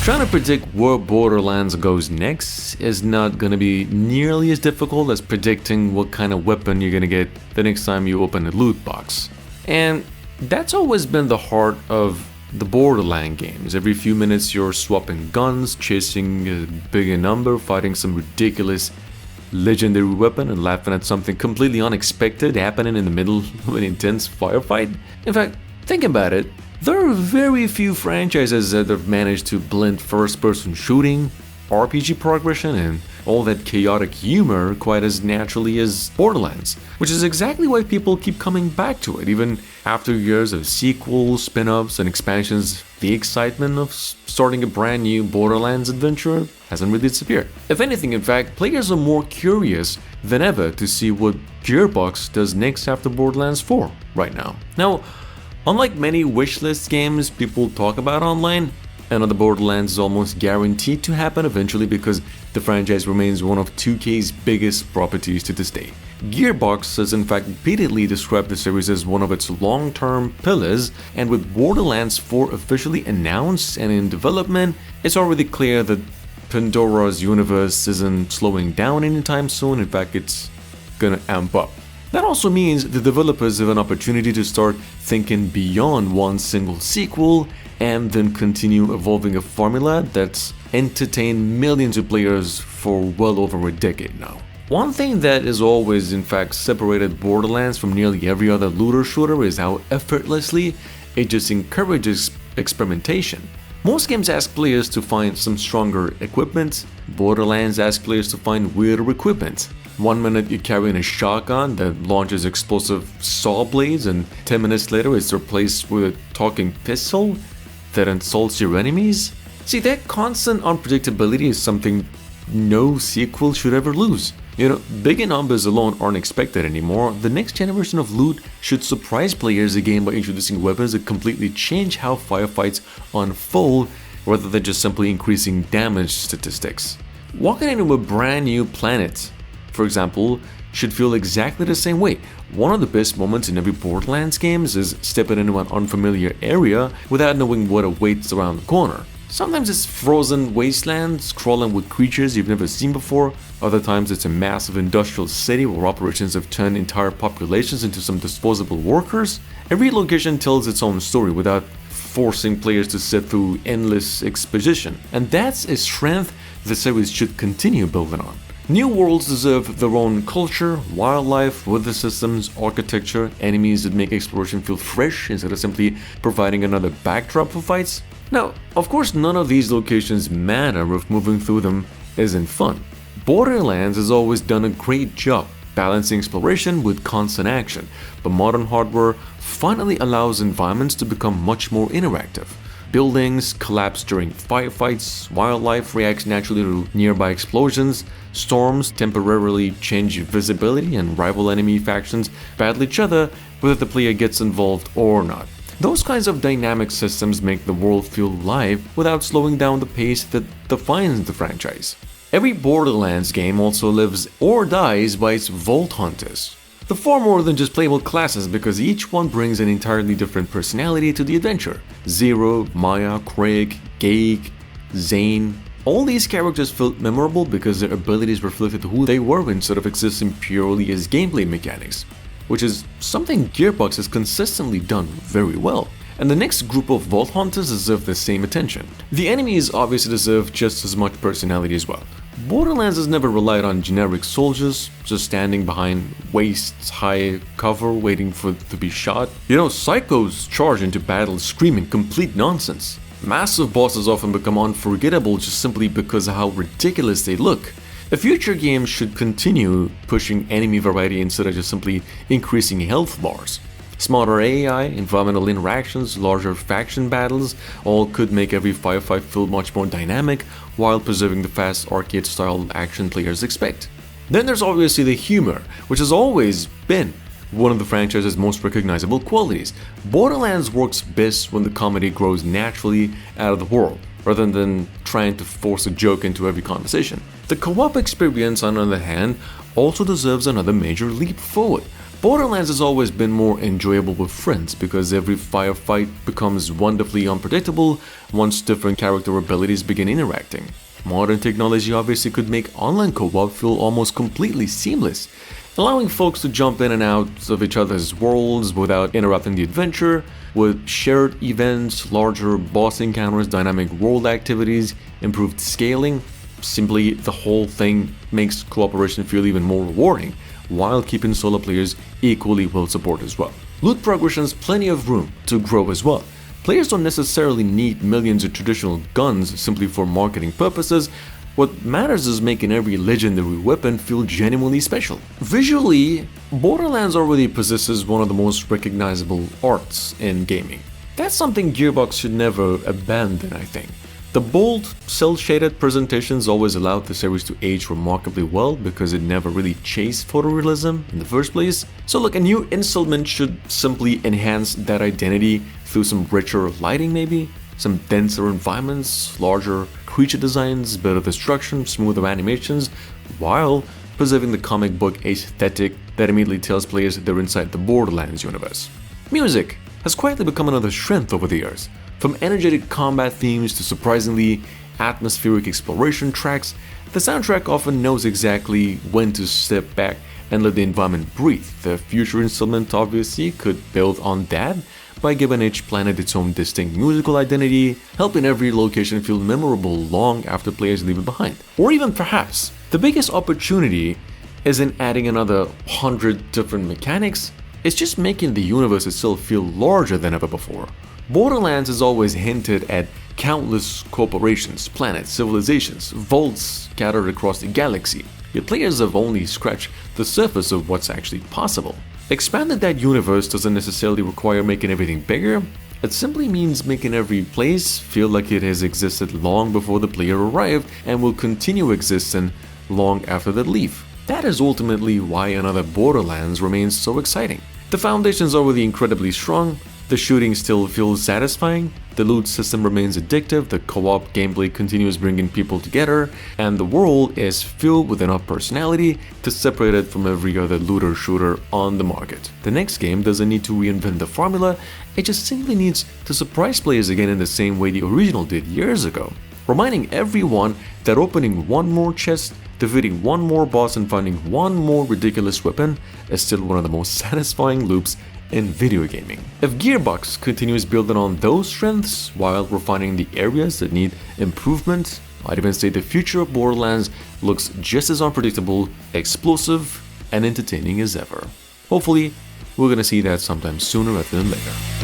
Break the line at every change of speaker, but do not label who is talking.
Trying to predict where Borderlands goes next is not gonna be nearly as difficult as predicting what kind of weapon you're gonna get the next time you open a loot box. And that's always been the heart of the Borderlands games. Every few minutes you're swapping guns, chasing a bigger number, fighting some ridiculous legendary weapon, and laughing at something completely unexpected happening in the middle of an intense firefight. In fact, think about it. There are very few franchises that have managed to blend first-person shooting, RPG progression, and all that chaotic humor quite as naturally as Borderlands, which is exactly why people keep coming back to it. Even after years of sequels, spin-offs, and expansions, the excitement of starting a brand new Borderlands adventure hasn't really disappeared. If anything, in fact, players are more curious than ever to see what Gearbox does next after Borderlands 4 right now. Now, unlike many wishlist games people talk about online, another Borderlands is almost guaranteed to happen eventually because the franchise remains one of 2K's biggest properties to this day. Gearbox has in fact repeatedly described the series as one of its long-term pillars, and with Borderlands 4 officially announced and in development, it's already clear that Pandora's universe isn't slowing down anytime soon. In fact, it's gonna amp up. That also means the developers have an opportunity to start thinking beyond one single sequel and then continue evolving a formula that's entertained millions of players for well over a decade now. One thing that has always in fact separated Borderlands from nearly every other looter shooter is how effortlessly it just encourages experimentation. Most games ask players to find some stronger equipment. Borderlands asks players to find weirder equipment. 1 minute you're carrying a shotgun that launches explosive saw blades, and 10 minutes later it's replaced with a talking pistol that insults your enemies. See, that constant unpredictability is something no sequel should ever lose. You know, bigger numbers alone aren't expected anymore. The next generation of loot should surprise players again by introducing weapons that completely change how firefights unfold, rather than just simply increasing damage statistics. Walking into a brand new planet, for example, should feel exactly the same way. One of the best moments in every Borderlands games is stepping into an unfamiliar area without knowing what awaits around the corner. Sometimes it's frozen wastelands crawling with creatures you've never seen before. Other times it's a massive industrial city where operations have turned entire populations into some disposable workers. Every location tells its own story without forcing players to sit through endless exposition. And that's a strength the series should continue building on. New worlds deserve their own culture, wildlife, weather systems, architecture, enemies that make exploration feel fresh instead of simply providing another backdrop for fights. Now, of course, none of these locations matter if moving through them isn't fun. Borderlands has always done a great job balancing exploration with constant action, but modern hardware finally allows environments to become much more interactive. Buildings collapse during firefights, wildlife reacts naturally to nearby explosions, storms temporarily change visibility, and rival enemy factions battle each other whether the player gets involved or not. Those kinds of dynamic systems make the world feel live without slowing down the pace that defines the franchise. Every Borderlands game also lives or dies by its Vault Hunters. They're far more than just playable classes because each one brings an entirely different personality to the adventure. Zero, Maya, Craig, Gage, Zane. All these characters felt memorable because their abilities reflected who they were instead of existing purely as gameplay mechanics, which is something Gearbox has consistently done very well. And the next group of Vault Hunters deserve the same attention. The enemies obviously deserve just as much personality as well. Borderlands has never relied on generic soldiers just standing behind waist-high cover waiting to be shot. You know, psychos charge into battle screaming complete nonsense. Massive bosses often become unforgettable just simply because of how ridiculous they look. A future game should continue pushing enemy variety instead of just simply increasing health bars. Smarter AI, environmental interactions, larger faction battles, all could make every firefight feel much more dynamic while preserving the fast arcade-style action players expect. Then there's obviously the humor, which has always been one of the franchise's most recognizable qualities. Borderlands works best when the comedy grows naturally out of the world, rather than trying to force a joke into every conversation. The co-op experience, on the other hand, also deserves another major leap forward. Borderlands has always been more enjoyable with friends because every firefight becomes wonderfully unpredictable once different character abilities begin interacting. Modern technology obviously could make online co-op feel almost completely seamless, allowing folks to jump in and out of each other's worlds without interrupting the adventure, with shared events, larger boss encounters, dynamic world activities, improved scaling. Simply, the whole thing makes cooperation feel even more rewarding, while keeping solo players equally well supported as well. Loot progression has plenty of room to grow as well. Players don't necessarily need millions of traditional guns simply for marketing purposes. What matters is making every legendary weapon feel genuinely special. Visually, Borderlands already possesses one of the most recognizable arts in gaming. That's something Gearbox should never abandon, I think. The bold, cel-shaded presentations always allowed the series to age remarkably well because it never really chased photorealism in the first place. So look, a new installment should simply enhance that identity through some richer lighting maybe, some denser environments, larger creature designs, better destruction, smoother animations, while preserving the comic book aesthetic that immediately tells players they're inside the Borderlands universe. Music has quietly become another strength over the years. From energetic combat themes to surprisingly atmospheric exploration tracks, the soundtrack often knows exactly when to step back and let the environment breathe. The future installment obviously could build on that by giving each planet its own distinct musical identity, helping every location feel memorable long after players leave it behind. Or even perhaps, the biggest opportunity isn't adding another 100 different mechanics, it's just making the universe itself feel larger than ever before. Borderlands has always hinted at countless corporations, planets, civilizations, vaults scattered across the galaxy, yet players have only scratched the surface of what's actually possible. Expanding that universe doesn't necessarily require making everything bigger, it simply means making every place feel like it has existed long before the player arrived and will continue existing long after they leave. That is ultimately why another Borderlands remains so exciting. The foundation is already incredibly strong, the shooting still feels satisfying, the loot system remains addictive, the co-op gameplay continues bringing people together, and the world is filled with enough personality to separate it from every other looter shooter on the market. The next game doesn't need to reinvent the formula, it just simply needs to surprise players again in the same way the original did years ago, reminding everyone that opening one more chest, defeating one more boss and finding one more ridiculous weapon is still one of the most satisfying loops in video gaming. If Gearbox continues building on those strengths while refining the areas that need improvement, I'd even say the future of Borderlands looks just as unpredictable, explosive, and entertaining as ever. Hopefully, we're gonna see that sometime sooner rather than later.